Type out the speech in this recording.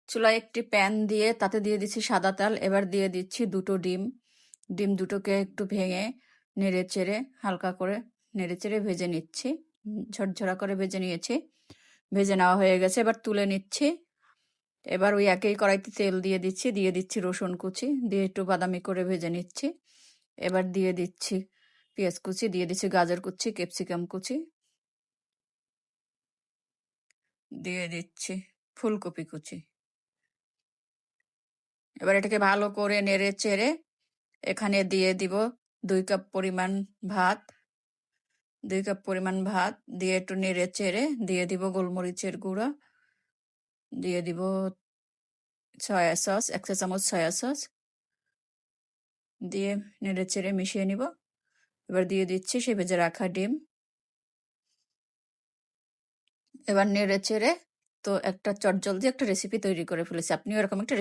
চুলায় একটি প্যান দিয়ে তাতে দিয়ে দিচ্ছি সাদা তেল। এবার দিয়ে দিচ্ছি দুটো ডিম। ডিম দুটোকে একটু ভেঙে নেড়ে চেড়ে হালকা করে নেড়ে চেড়ে ভেজে নিচ্ছি। ঝরঝরা করে ভেজে নিয়েছি। ভেজে নেওয়া হয়ে গেছে, এবার তুলে নিচ্ছি। এবার ওই একই কড়াইতে তেল দিয়ে দিচ্ছি রসুন কুচি দিয়ে একটু বাদামি করে ভেজে নিচ্ছি। এবার দিয়ে দিচ্ছি পেঁয়াজ কুচি, দিয়ে দিচ্ছি গাজর কুচি, ক্যাপসিকাম কুচি, দিয়ে দিচ্ছি ফুলকপি কুচি। এবার এটাকে ভালো করে নেড়ে চেড়ে এখানে দিয়ে দিব 2 কাপ পরিমাণ ভাত। 2 কাপ পরিমাণ ভাত দিয়ে একটু নেড়ে চেড়ে দিয়ে দিব গোলমরিচের গুঁড়া, দিয়ে দিব সয়া সস, 1 চা চামচ সয়া সস দিয়ে নেড়ে চেড়ে মিশিয়ে নিব। এবার দিয়ে দিচ্ছি সে ভেজে রাখা ডিম। এবার নেড়ে চেড়ে তো একটা চটজলদি একটা রেসিপি তৈরি করে ফেলেছি। আপনিও এরকম একটা